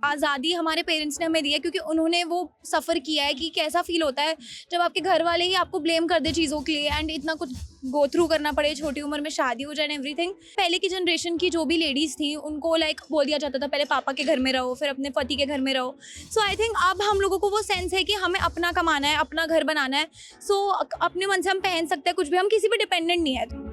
आज़ादी हमारे पेरेंट्स ने हमें दी है क्योंकि उन्होंने वो सफ़र किया है कि कैसा फ़ील होता है जब आपके घर वाले ही आपको ब्लेम कर दे चीज़ों के लिए एंड इतना कुछ गो थ्रू करना पड़े, छोटी उम्र में शादी हो जाए एंड एवरीथिंग। पहले की जनरेशन की जो भी लेडीज़ थी उनको लाइक बोल दिया जाता था पहले पापा के घर में रहो, फिर अपने पति के घर में रहो। सो आई थिंक अब हम लोगों को वो सेंस है कि हमें अपना कमाना है, अपना घर बनाना है। सो अपने मन से हम पहन सकते हैं कुछ भी, हम किसी पे डिपेंडेंट नहीं है।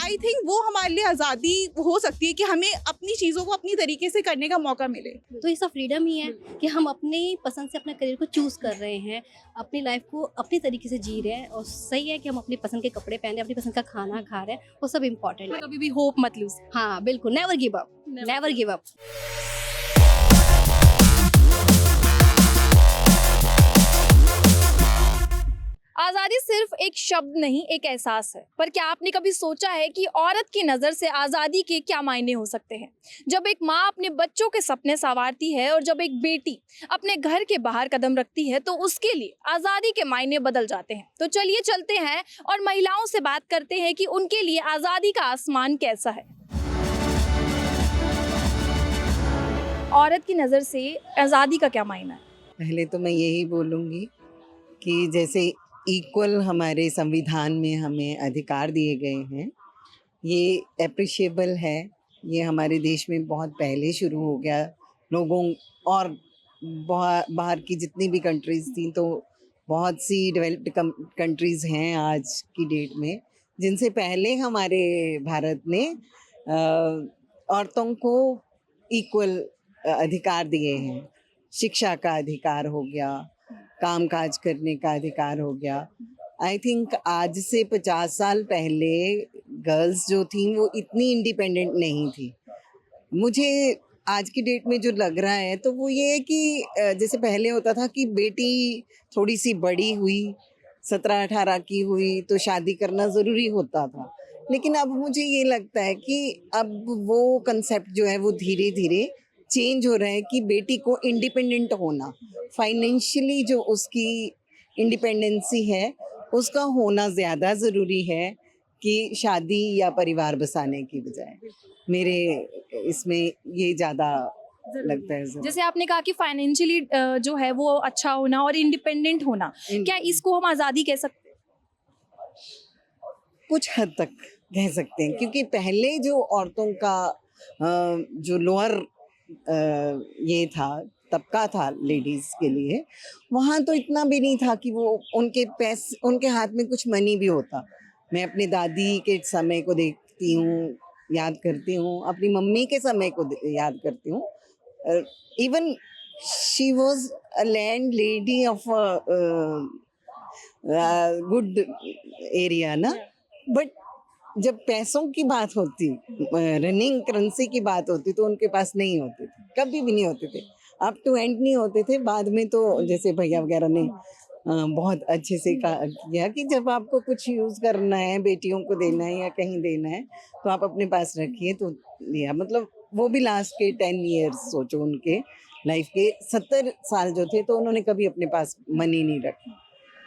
आई थिंक वो हमारे लिए आज़ादी हो सकती है कि हमें अपनी चीज़ों को अपनी तरीके से करने का मौका मिले। तो ये सब फ्रीडम ही है कि हम अपनी पसंद से अपना करियर को चूज़ कर रहे हैं, अपनी लाइफ को अपनी तरीके से जी रहे हैं और सही है कि हम अपनी पसंद के कपड़े पहन रहे हैं, अपनी पसंद का खाना खा रहे हैं, वो सब इम्पोर्टेंट है। कभी भी होप मत लूज। हाँ बिल्कुल, never give up, never give up. आज़ादी सिर्फ एक शब्द नहीं, एक एहसास है। पर क्या आपने कभी सोचा है कि औरत की नज़र से आज़ादी के क्या मायने हो सकते हैं? जब एक माँ अपने बच्चों के सपने संवारती है और जब एक बेटी अपने घर के बाहर कदम रखती है तो उसके लिए आज़ादी के मायने बदल जाते हैं। तो चलिए चलते हैं और महिलाओं से बात करते हैं कि उनके लिए आज़ादी का आसमान कैसा है। औरत की नज़र से आज़ादी का क्या मायना है? पहले तो मैं यही बोलूँगी कि जैसे इक्वल हमारे संविधान में हमें अधिकार दिए गए हैं, ये एप्रिशिएबल है। ये हमारे देश में बहुत पहले शुरू हो गया लोगों, और बाहर की जितनी भी कंट्रीज़ थी तो बहुत सी डेवलप्ड कंट्रीज़ हैं आज की डेट में, जिनसे पहले हमारे भारत ने औरतों को इक्वल अधिकार दिए हैं। शिक्षा का अधिकार हो गया, काम काज करने का अधिकार हो गया। आई थिंक आज से 50 साल पहले गर्ल्स जो थी वो इतनी इंडिपेंडेंट नहीं थी। मुझे आज की डेट में जो लग रहा है तो वो ये है कि जैसे पहले होता था कि बेटी थोड़ी सी बड़ी हुई, 17-18 की हुई तो शादी करना ज़रूरी होता था, लेकिन अब मुझे ये लगता है कि अब वो कंसेप्ट जो है वो धीरे धीरे चेंज हो रहा है कि बेटी को इंडिपेंडेंट होना, फाइनेंशियली जो उसकी इंडिपेंडेंसी है उसका होना ज़्यादा ज़रूरी है कि शादी या परिवार बसाने की बजाय। मेरे इसमें ये ज़्यादा लगता है ज़रूरी। जैसे आपने कहा कि फाइनेंशियली जो है वो अच्छा होना और इंडिपेंडेंट होना, क्या इसको हम आज़ादी कह सकते हैं? कुछ हद तक कह सकते हैं, क्योंकि पहले जो औरतों का जो लोअर ये था, तबका था लेडीज़ के लिए, वहाँ तो इतना भी नहीं था कि वो उनके हाथ में कुछ मनी भी होता। मैं अपनी दादी के समय को देखती हूँ, याद करती हूँ, अपनी मम्मी के समय को याद करती हूँ। Even she was a land lady of good area ना, बट जब पैसों की बात होती, रनिंग करेंसी की बात होती तो उनके पास नहीं होते थे, कभी भी नहीं होते थे। अप टू एंड नहीं होते थे। बाद में तो जैसे भैया वगैरह ने बहुत अच्छे से किया कि जब आपको कुछ यूज़ करना है, बेटियों को देना है या कहीं देना है तो आप अपने पास रखिए, तो लिया। मतलब वो भी लास्ट के 10 ईयर्स सोचो, उनके लाइफ के 70 साल जो थे तो उन्होंने कभी अपने पास मनी नहीं रखा,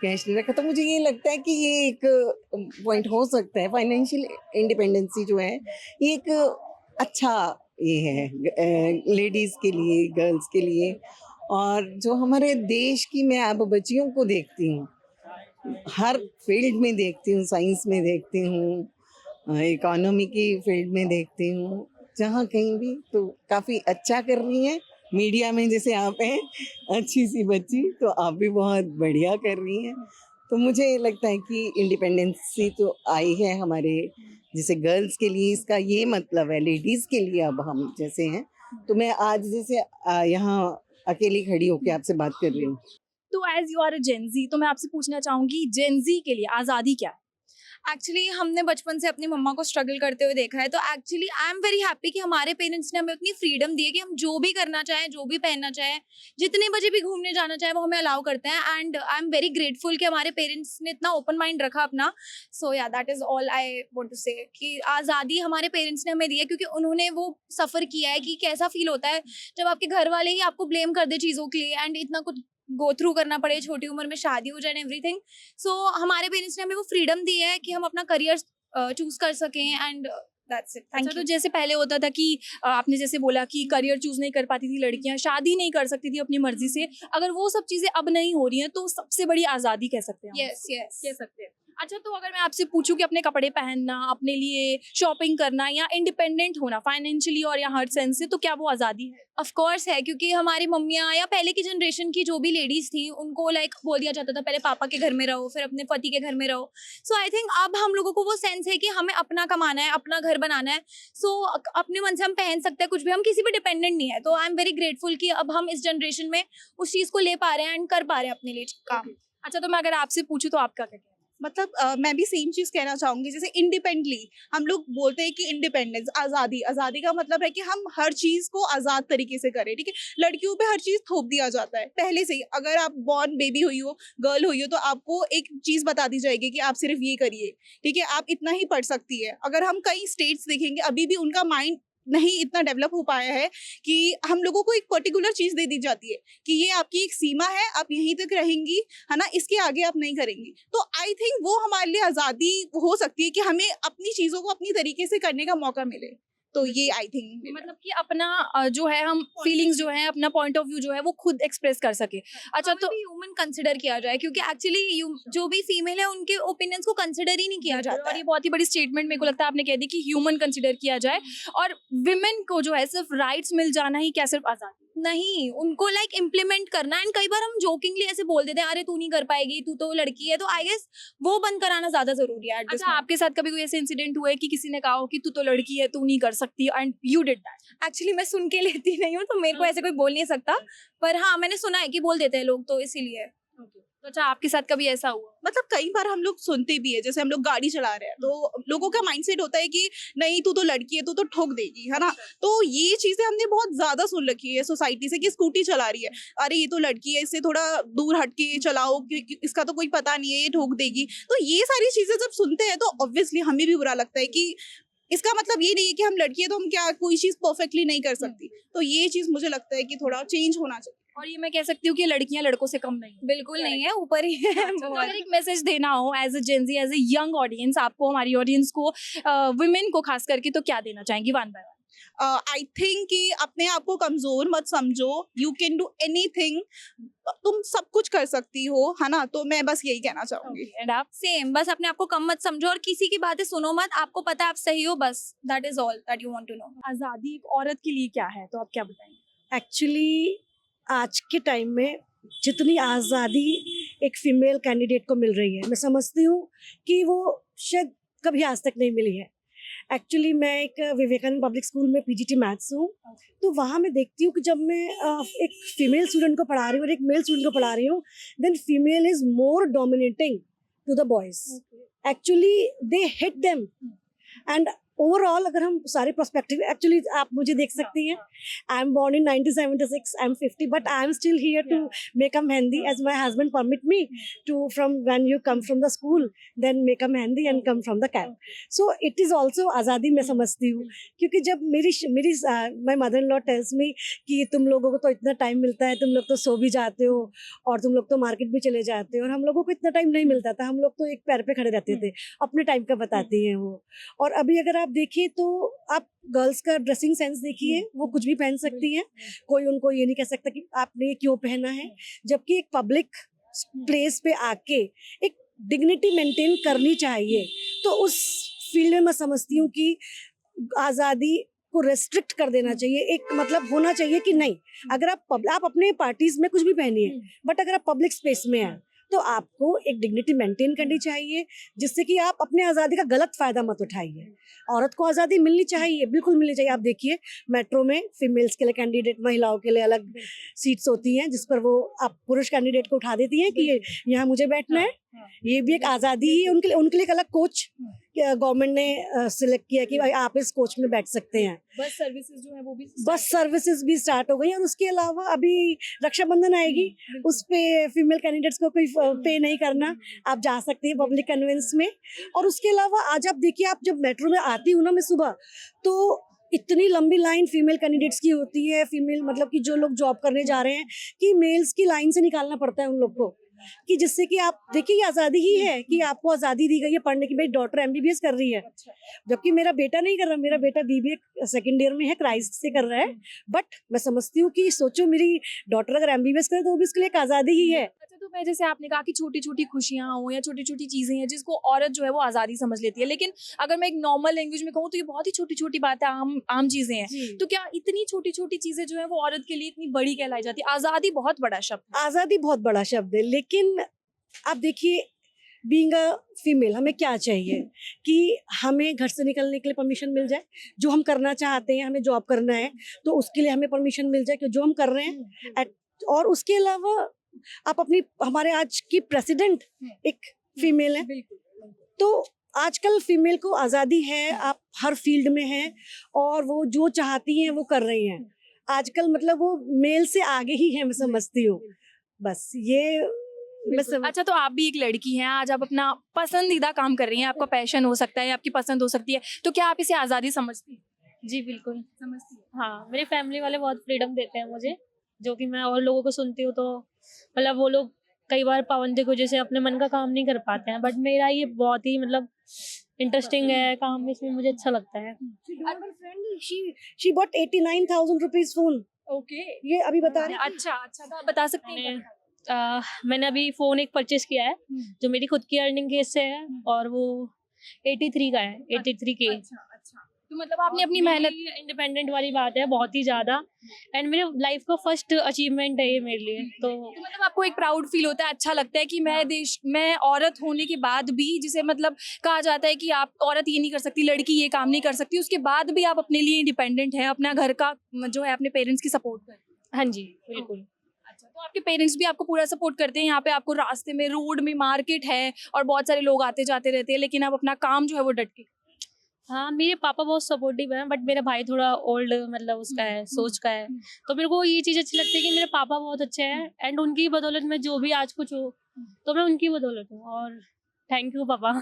कैश नहीं रखा। तो मुझे ये लगता है कि ये एक पॉइंट हो सकता है, फाइनेंशियल इंडिपेंडेंसी जो है ये एक अच्छा ये है लेडीज़ के लिए, गर्ल्स के लिए। और जो हमारे देश की मैं अब बच्चियों को देखती हूँ, हर फील्ड में देखती हूँ, साइंस में देखती हूँ, इकोनॉमी की फील्ड में देखती हूँ, जहाँ कहीं भी तो काफ़ी अच्छा कर रही हैं। मीडिया में जैसे आप हैं, अच्छी सी बच्ची, तो आप भी बहुत बढ़िया कर रही हैं। तो मुझे लगता है कि इंडिपेंडेंसी तो आई है हमारे जैसे गर्ल्स के लिए, इसका ये मतलब है लेडीज़ के लिए अब हम जैसे हैं। तो मैं आज जैसे यहाँ अकेली खड़ी होकर आपसे बात कर रही हूँ। तो as you are a Gen Z, तो मैं आपसे पूछना चाहूंगी जेनजी के लिए आज़ादी क्या है? एक्चुअली हमने बचपन से अपनी मम्मा को स्ट्रगल करते हुए देखा है, तो actually I am very happy कि हमारे पेरेंट्स ने हमें उतनी फ्रीडम दी है कि हम जो भी करना चाहें, जो भी पहनना चाहें, जितने बजे भी घूमने जाना चाहें वो हमें अलाउ करते हैं। And I am very grateful कि हमारे पेरेंट्स ने इतना ओपन माइंड रखा अपना। So yeah that is all I want to say कि आज़ादी हमारे पेरेंट्स ने हमें दी है क्योंकि उन्होंने वो सफ़र किया है कि कैसा फील होता है जब आपके घर वाले ही आपको ब्लेम कर दे चीज़ों के लिए एंड इतना कुछ गो थ्रू करना पड़े, छोटी उम्र में शादी हो जाए एवरीथिंग। सो हमारे पेरेंट्स ने हमें वो फ्रीडम दी है कि हम अपना करियर चूज कर सकें and that's it, Thank thank you. तो जैसे पहले होता था कि आपने जैसे बोला कि करियर चूज नहीं कर पाती थी लड़कियां, शादी नहीं कर सकती थी अपनी मर्जी से, अगर वो सब चीजें अब नहीं हो रही हैं तो सबसे बड़ी आजादी कह सकते हैं हम यस उसको। यस कह सकते हैं। अच्छा, तो अगर मैं आपसे पूछूं कि अपने कपड़े पहनना, अपने लिए शॉपिंग करना या इंडिपेंडेंट होना फाइनेंशियली और या हर सेंस से, तो क्या वो आज़ादी है? ऑफ कोर्स है, क्योंकि हमारी मम्मियाँ या पहले की जनरेशन की जो भी लेडीज थी उनको लाइक बोल दिया जाता था पहले पापा के घर में रहो, फिर अपने पति के घर में रहो। सो आई थिंक अब हम लोगों को वो सेंस है कि हमें अपना कमाना है, अपना घर बनाना है। सो अपने मन से हम पहन सकते हैं कुछ भी, हम किसी पे डिपेंडेंट नहीं है। तो आई एम वेरी ग्रेटफुल कि अब हम इस जनरेशन में उस चीज़ को ले पा रहे हैं एंड कर पा रहे हैं अपने लिए काम। अच्छा, तो मैं अगर आपसे पूछूं तो आपका क्या कहना है? मतलब मैं भी सेम चीज कहना चाहूंगी, जैसे इंडिपेंडेंटली हम लोग बोलते हैं कि इंडिपेंडेंस, आज़ादी, आज़ादी का मतलब है कि हम हर चीज को आज़ाद तरीके से करें, ठीक है। लड़कियों पे हर चीज थोप दिया जाता है पहले से ही। अगर आप बॉर्न बेबी हुई हो, गर्ल हुई हो, तो आपको एक चीज बता दी जाएगी कि आप सिर्फ ये करिए, ठीक है, आप इतना ही पढ़ सकती है। अगर हम कई स्टेट्स देखेंगे, अभी भी उनका माइंड नहीं इतना डेवलप हो पाया है कि हम लोगों को एक पर्टिकुलर चीज दे दी जाती है कि ये आपकी एक सीमा है, आप यहीं तक रहेंगी, है ना, इसके आगे आप नहीं करेंगी। तो आई थिंक वो हमारे लिए आज़ादी हो सकती है कि हमें अपनी चीज़ों को अपनी तरीके से करने का मौका मिले। तो ये आई थिंक मतलब कि अपना जो है हम फीलिंग्स जो है, अपना पॉइंट ऑफ व्यू जो है वो खुद एक्सप्रेस कर सके। अच्छा, तो ह्यूमन कंसिडर किया जाए, क्योंकि एक्चुअली जो भी फीमेल है उनके ओपिनियंस को कंसिडर ही नहीं किया जाता और है। ये बहुत ही बड़ी स्टेटमेंट मेरे को लगता है आपने कह दी कि ह्यूमन कंसिडर किया जाए, और विमेन को जो है सिर्फ राइट्स मिल जाना ही क्या सिर्फ आज़ादी? नहीं, उनको लाइक इम्प्लीमेंट करना। एंड कई बार हम जोकिंगली ऐसे बोल देते हैं, अरे तू नहीं कर पाएगी, तू तो लड़की है। तो आई गेस वो बंद कराना ज्यादा जरूरी है। अच्छा, आपके साथ कभी कोई ऐसे इंसिडेंट हुआ है कि किसी ने कहा हो कि तू तो लड़की है, तू नहीं कर सकती, and you did that? Actually मैं सुन के लेती नहीं हूँ, तो मेरे को ऐसे कोई बोल नहीं सकता, पर हाँ मैंने सुना है कि बोल देते हैं लोग, तो इसीलिए। तो अच्छा, आपके साथ कभी ऐसा हुआ? मतलब कई बार हम लोग सुनते भी है, जैसे हम लोग गाड़ी चला रहे हैं तो लोगों का माइंडसेट होता है कि नहीं तू तो लड़की है, तू तो ठोक देगी, है ना। तो ये चीजें हमने बहुत ज्यादा सुन रखी है सोसाइटी से कि स्कूटी चला रही है, अरे ये तो लड़की है, इससे थोड़ा दूर हट के चलाओ, इसका तो कोई पता नहीं है, ये ठोक देगी। तो ये सारी चीजें जब सुनते हैं तो ऑब्वियसली हमें भी बुरा लगता है कि इसका मतलब ये नहीं है कि हम लड़की है तो हम क्या कोई चीज परफेक्टली नहीं कर सकती। तो ये चीज मुझे लगता है कि थोड़ा चेंज होना चाहिए। और ये मैं कह सकती हूँ कि लड़कियां लड़कों से कम नहीं हैं। बिल्कुल नहीं है, ऊपर ही है। तो अगर एक मैसेज देना हो as a Gen Z, as a young audience, आपको, हमारी ऑडियंस को, वुमेन को खास करके, तो क्या देना चाहेंगी one by one? I think कि अपने आप को कमजोर मत समझो, यू कैन डू एनीथिंग, तुम सब कुछ कर सकती हो, है ना। तो मैं बस यही कहना चाहूंगी। एंड आप? सेम, बस अपने आप को कम मत समझो और किसी की बातें सुनो मत, आपको पता है आप सही हो, बस that is all that you want to know. आज़ादी एक औरत के लिए क्या है, तो आप क्या बताएंगे? एक्चुअली आज के टाइम में जितनी आज़ादी एक फीमेल कैंडिडेट को मिल रही है, मैं समझती हूँ कि वो शायद कभी आज तक नहीं मिली है। एक्चुअली मैं एक विवेकानंद पब्लिक स्कूल में पीजीटी मैथ्स हूँ, तो वहाँ मैं देखती हूँ कि जब मैं एक फीमेल स्टूडेंट को पढ़ा रही हूँ और एक मेल स्टूडेंट को पढ़ा रही हूँ, then female is more dominating to the boys. Actually they hit them. And overall अगर हम सारे पर्सपेक्टिव, एक्चुअली आप मुझे देख सकती हैं, I am born in 1976, I am 50, but I am still here to make a mehndi as my husband permit me to, from when you come from the school then make a mehndi and come from the camp. So it is also आज़ादी मैं समझती हूँ, क्योंकि जब मेरी my mother-in-law tells me कि तुम लोगों को तो इतना टाइम मिलता है, तुम लोग तो सो भी जाते हो और तुम लोग तो मार्केट भी चले जाते हो, और हम लोगों को इतना टाइम नहीं मिलता था, हम लोग तो एक पैर पे खड़े रहते थे, अपने टाइम का बताती हैं वो। और अभी अगर आप देखिए तो आप गर्ल्स का ड्रेसिंग सेंस देखिए, वो कुछ भी पहन सकती हैं, कोई उनको ये नहीं कह सकता कि आपने ये क्यों पहना है। जबकि एक पब्लिक प्लेस पे आके एक डिग्निटी मेंटेन करनी चाहिए। तो उस फील्ड में मैं समझती हूँ कि आज़ादी को रेस्ट्रिक्ट कर देना चाहिए। एक मतलब होना चाहिए कि नहीं, अगर आप अपने पार्टीज में कुछ भी पहनिए, बट अगर आप पब्लिक स्पेस में हैं तो आपको एक डिग्निटी मेंटेन करनी चाहिए, जिससे कि आप अपने आज़ादी का गलत फायदा मत उठाइए। औरत को आज़ादी मिलनी चाहिए, बिल्कुल मिलनी चाहिए। आप देखिए मेट्रो में फीमेल्स के लिए कैंडिडेट, महिलाओं के लिए अलग सीट्स होती हैं, जिस पर वो आप पुरुष कैंडिडेट को उठा देती हैं कि ये यहाँ मुझे बैठना है। ये भी एक आज़ादी ही है उनके लिए एक अलग कोच गवर्नमेंट ने सिलेक्ट किया कि भाई आप इस कोच में बैठ सकते हैं। बस सर्विसेज जो है वो भी बस सर्विसेज भी स्टार्ट हो गई, और उसके अलावा अभी रक्षाबंधन आएगी, उस पे फीमेल कैंडिडेट्स को कोई पे नहीं करना, आप जा सकते हैं पब्लिक कन्वेंस में। और उसके अलावा आज आप देखिए, आप जब मेट्रो में आती हूँ ना मैं सुबह, तो इतनी लंबी लाइन फीमेल कैंडिडेट्स की होती है, फीमेल मतलब कि जो लोग जॉब करने जा रहे हैं, कि मेल्स की लाइन से निकालना पड़ता है उन लोग को। कि जिससे कि आप देखिए ये आज़ादी ही है कि आपको आज़ादी दी गई है पढ़ने की। मेरी डॉटर एमबीबीएस कर रही है, जबकि मेरा बेटा नहीं कर रहा। मेरा बेटा बीबीए सेकंड ईयर में है, क्राइस्ट से कर रहा है। बट मैं समझती हूँ कि सोचो मेरी डॉटर अगर एमबीबीएस करे तो वो भी उसके लिए एक आज़ादी ही है। अच्छा, तो मैं जैसे आपने कहा कि छोटी-छोटी खुशियाँ हों या छोटी-छोटी चीज़ें हैं जिसको औरत जो है वो आज़ादी समझ लेती है। लेकिन अगर मैं एक नॉर्मल लैंग्वेज में कहूँ तो ये बहुत ही छोटी-छोटी बातें आम आम चीज़ें हैं। तो क्या इतनी छोटी-छोटी चीज़ें जो हैं वो औरत के लिए इतनी बड़ी कहलाई जाती है? आज़ादी बहुत बड़ा शब्द है। आज़ादी बहुत बड़ा शब्द है, लेकिन आप देखिए बीइंग अ फीमेल हमें क्या चाहिए कि हमें घर से निकलने के लिए परमिशन मिल जाए, जो हम करना चाहते हैं, हमें जॉब करना है तो उसके लिए हमें परमिशन मिल जाए कि जो हम कर रहे हैं। और उसके अलावा आप अपनी हमारे आज की प्रेसिडेंट एक फीमेल है, बिल्कुल। तो आजकल फीमेल को आज़ादी है, आप हर फील्ड में हैं और वो जो चाहती हैं वो कर रही हैं। आजकल मतलब वो मेल से आगे ही है, मैं समझती हूँ। बस ये मैं समझ अच्छा, तो आप भी एक लड़की हैं, आज आप अपना पसंदीदा काम कर रही हैं, आपका पैशन हो सकता है, आपकी पसंद हो सकती है, तो क्या आप इसे आज़ादी समझती हैं? जी बिल्कुल। समझती हैं। हाँ, मेरी फैमिली वाले बहुत फ्रीडम देते हैं मुझे, जो कि मैं और लोगों को सुनती हूँ तो मतलब वो लोग कई बार पाबंदी की वजह से अपने मन का काम नहीं कर पाते हैं, बट मेरा ये बहुत ही मतलब इंटरेस्टिंग है काम, इसमें मुझे अच्छा लगता है। she bought 89,000 rupees phone, okay. ये अभी बता रही अच्छा, तो आप बता सकती हैं मैंने क्या? मैंने अभी फ़ोन एक परचेज़ किया है, जो मेरी खुद की अर्निंग के से है और वो 83 का है, 83 के। अच्छा। तो मतलब आपने अपनी मेहनत इंडिपेंडेंट वाली बात है बहुत ही ज़्यादा, एंड मेरे लाइफ का फर्स्ट अचीवमेंट है ये मेरे लिए। तो तो मतलब आपको एक प्राउड फील होता है, अच्छा लगता है कि मैं औरत होने के बाद भी, जिसे मतलब कहा जाता है कि आप औरत ये नहीं कर सकती, लड़की ये काम नहीं कर सकती, उसके बाद भी आप अपने लिए इंडिपेंडेंट हैं, अपना घर का जो है अपने पेरेंट्स की सपोर्ट करती हैं। हाँ जी, बिल्कुल। अच्छा, तो आपके पेरेंट्स भी आपको पूरा सपोर्ट करते हैं? यहाँ पे आपको रास्ते में, रोड में, मार्केट है और बहुत सारे लोग आते जाते रहते हैं, लेकिन आप अपना काम जो है वो डट के हाँ, मेरे पापा बहुत सपोर्टिव हैं, बट मेरा भाई थोड़ा ओल्ड मतलब उसका है, सोच का है। तो मेरे को ये चीज़ अच्छी लगती है कि मेरे पापा बहुत अच्छे हैं एंड उनकी बदौलत मैं जो भी आज कुछ हूँ, तो मैं उनकी बदौलत हूँ। और थैंक यू पापा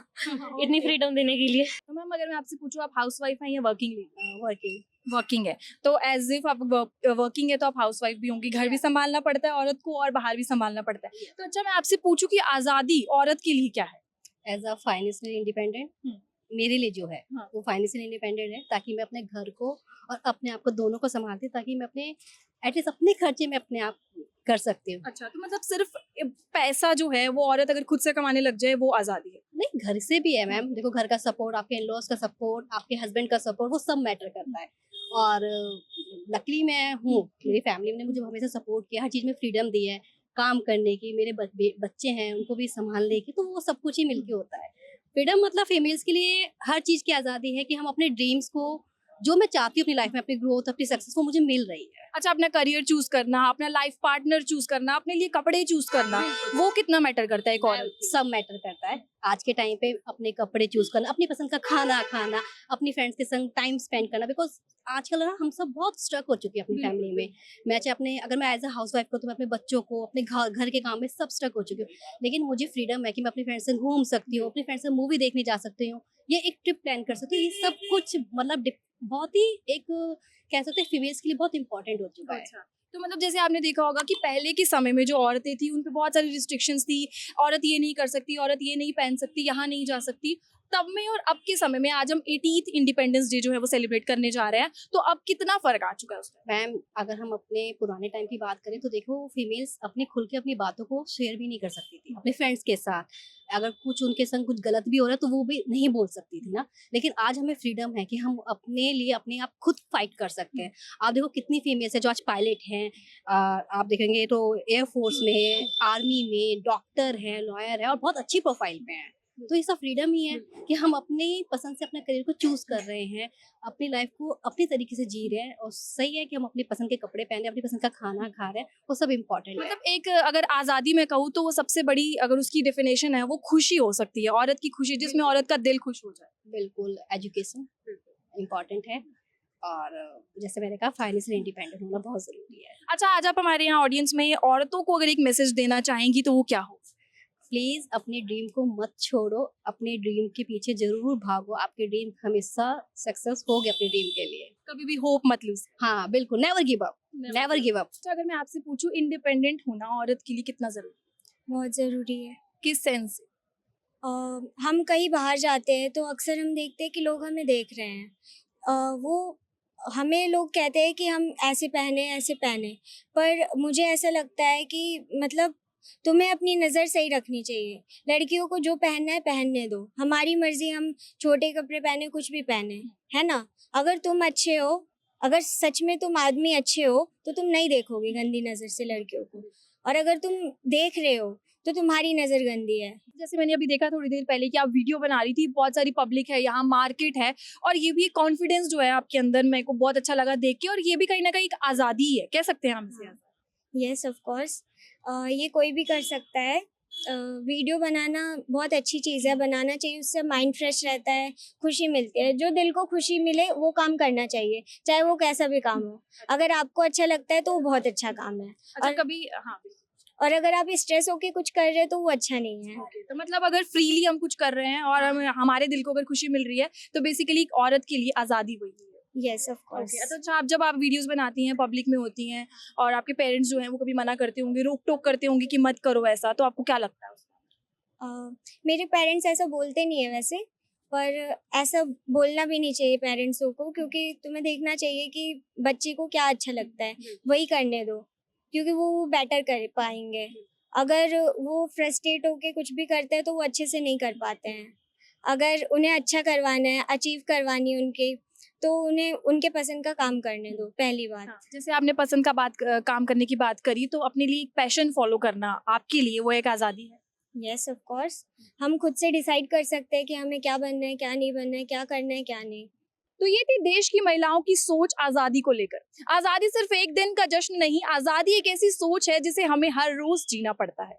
इतनी फ्रीडम देने के लिए। तो मैम अगर मैं आपसे पूछूं, आप हाउसवाइफ हैं या वर्किंग लेडी? वर्किंग। वर्किंग है, तो एज इफ आप वर्किंग है तो आप हाउसवाइफ भी होंगी, घर भी संभालना पड़ता है औरत को और बाहर भी संभालना पड़ता है। तो अच्छा, मैं आपसे पूछूं कि आज़ादी औरत के लिए क्या है? एज अ फाइनेंशियली इंडिपेंडेंट मेरे लिए जो है हाँ। वो फाइनेंशियली इंडिपेंडेंट है, ताकि मैं अपने घर को और अपने आप को दोनों को संभालती, ताकि मैं अपने एटलीस्ट अपने खर्चे में अपने आप कर सकती हूँ। अच्छा, तो मतलब सिर्फ पैसा जो है वो औरत अगर खुद से कमाने लग जाए वो आज़ादी है? नहीं, घर से भी है मैम। देखो, घर का सपोर्ट, आपके इन-लॉज का सपोर्ट, आपके हस्बैंड का सपोर्ट, वो सब मैटर करता है। और लकीली मैं हूँ, मेरी फैमिली ने मुझे हमेशा सपोर्ट किया, हर चीज़ में फ्रीडम दी है काम करने की। मेरे बच्चे हैं, उनको भी संभालने की, तो वो सब कुछ ही मिलके होता है। फ्रीडम मतलब फीमेल्स के लिए हर चीज़ की आज़ादी है कि हम अपने ड्रीम्स को, जो मैं चाहती हूँ अपनी लाइफ में, अपनी ग्रोथ, अपनी सक्सेस, वो मुझे मिल रही है। अच्छा, अपना करियर चूज करना, अपना लाइफ पार्टनर चूज करना, अपने लिए कपड़े चूज करना, वो कितना मैटर करता है एक औरत के लिए? सब मैटर करता है। आज के टाइम पे अपने कपड़े चूज करना, अपनी पसंद का खाना खाना, अपनी फ्रेंड्स के संग टाइम स्पेंड करना, बिकॉज आजकल ना हम सब बहुत स्ट्रक हो चुके हैं अपनी फैमिली में। मैं चाहे अपने, अगर मैं एज अ हाउस वाइफ को, तो मैं अपने बच्चों को, अपने घर के काम में सब स्ट्रक हो चुकी हूँ। लेकिन मुझे फ्रीडम है कि मैं अपनी फ्रेंड्स से घूम सकती हूँ, अपनी फ्रेंड्स से मूवी देखने जा सकती हूँ, ये एक ट्रिप प्लान कर सकती हूँ। ये सब कुछ मतलब बहुत ही एक कह सकते हैं फीमेल्स के लिए बहुत इंपॉर्टेंट हो चुका है। अच्छा, तो मतलब जैसे आपने देखा होगा कि पहले के समय में जो औरतें थी उन पे बहुत सारी रिस्ट्रिक्शंस थी, औरत ये नहीं कर सकती, औरत ये नहीं पहन सकती, यहाँ नहीं जा सकती। तब में और अब के समय में, आज हम 18th इंडिपेंडेंस डे जो है वो सेलिब्रेट करने जा रहे हैं, तो अब कितना फर्क आ चुका है उसमें? मैम, अगर हम अपने पुराने टाइम की बात करें तो देखो, फीमेल्स अपनी खुल के अपनी बातों को शेयर भी नहीं कर सकती थी अपने फ्रेंड्स के साथ। अगर कुछ उनके संग कुछ गलत भी हो रहा है तो वो भी नहीं बोल सकती थी ना। लेकिन आज हमें फ्रीडम है कि हम अपने लिए अपने आप खुद फाइट कर सकते हैं। आप देखो कितनी फीमेल्स है जो आज पायलट हैं, आप देखेंगे तो एयरफोर्स में है, आर्मी में, डॉक्टर है, लॉयर है और बहुत अच्छी प्रोफाइल पे हैं। तो ये सब फ्रीडम ही है कि हम अपनी पसंद से अपने करियर को चूज कर रहे हैं, अपनी लाइफ को अपनी तरीके से जी रहे हैं। और सही है कि हम अपनी पसंद के कपड़े पहन रहे हैं, अपनी पसंद का खाना खा रहे हैं, वो सब इम्पोर्टेंट है। मतलब एक अगर आज़ादी में कहूँ तो वो सबसे बड़ी अगर उसकी डेफिनेशन है वो खुशी हो सकती है, औरत की खुशी, जिसमें औरत का दिल खुश हो जाए। बिल्कुल, एजुकेशन इम्पोर्टेंट है और जैसे मैंने कहा फाइनेंशियल इंडिपेंडेंट होना बहुत ज़रूरी है। अच्छा, आज आप हमारे यहाँ ऑडियंस में औरतों को अगर एक मैसेज देना चाहेंगी तो वो क्या हो? प्लीज़ अपने ड्रीम को मत छोड़ो, अपने ड्रीम के पीछे ज़रूर भागो। आपके ड्रीम हमेशा सक्सेस होगे अपने ड्रीम के लिए। कभी भी होप मत लूज। हाँ, बिल्कुल, never give up, never give up. अच्छा, अगर मैं आपसे पूछूं, इंडिपेंडेंट होना औरत के लिए कितना जरूरी बहुत ज़रूरी है। किस सेंस से? हम कहीं बाहर जाते हैं तो अक्सर हम देखते हैं कि लोग हमें देख रहे हैं। वो हमें लोग कहते हैं कि हम ऐसे पहने, पर मुझे ऐसा लगता है कि मतलब तुम्हें अपनी नज़र सही रखनी चाहिए। लड़कियों को जो पहनना है पहनने दो, हमारी मर्ज़ी, हम छोटे कपड़े पहने, कुछ भी पहने, है ना? अगर तुम अच्छे हो, अगर सच में तुम आदमी अच्छे हो, तो तुम नहीं देखोगे गंदी नज़र से लड़कियों को, और अगर तुम देख रहे हो तो तुम्हारी नज़र गंदी है। जैसे मैंने अभी देखा थोड़ी देर पहले कि आप वीडियो बना रही थी, बहुत सारी पब्लिक है यहाँ, मार्केट है, और ये भी कॉन्फिडेंस जो है आपके अंदर, मेरे को बहुत अच्छा लगा देख के, और ये भी कहीं ना कहीं एक आज़ादी ही है, कह सकते हैं हम इसे। यस ऑफ कोर्स, ये कोई भी कर सकता है। वीडियो बनाना बहुत अच्छी चीज़ है, बनाना चाहिए, उससे माइंड फ्रेश रहता है, खुशी मिलती है। जो दिल को खुशी मिले वो काम करना चाहिए, चाहे वो कैसा भी काम हो। अगर आपको अच्छा लगता है तो वो बहुत अच्छा काम है, अच्छा, और कभी हाँ, और अगर आप स्ट्रेस होके कुछ कर रहे हो तो वो अच्छा नहीं है। तो मतलब अगर फ्रीली हम कुछ कर रहे हैं और हमारे दिल को अगर खुशी मिल रही है, तो बेसिकली एक औरत के लिए आज़ादी वही है। Yes of course. तो अच्छा, आप जब आप वीडियोस बनाती हैं, पब्लिक में होती हैं, और आपके पेरेंट्स जो हैं वो कभी मना करते होंगे, रोक टोक करते होंगे कि मत करो ऐसा, तो आपको क्या लगता है उसमें? मेरे पेरेंट्स ऐसा बोलते नहीं है वैसे, पर ऐसा बोलना भी नहीं चाहिए पेरेंट्सों को, क्योंकि तुम्हें देखना चाहिए कि बच्चे को क्या अच्छा लगता है, वही करने दो, क्योंकि वो बेटर कर पाएंगे। अगर वो फ्रस्ट्रेट होके कुछ भी करते हैं तो वो अच्छे से नहीं कर पाते हैं। अगर उन्हें अच्छा करवाना है, अचीव करवानी है उनके, तो उन्हें उनके पसंद का काम करने दो, पहली बात। हाँ, जैसे आपने पसंद का काम करने की बात करी, तो अपने लिए एक पैशन फॉलो करना आपके लिए वो एक आज़ादी है। यस ऑफ कोर्स, हम खुद से डिसाइड कर सकते हैं कि हमें क्या बनना है, क्या नहीं बनना है, क्या करना है, क्या नहीं। तो ये थी देश की महिलाओं की सोच आज़ादी को लेकर। आज़ादी सिर्फ एक दिन का जश्न नहीं, आज़ादी एक ऐसी सोच है जिसे हमें हर रोज जीना पड़ता है।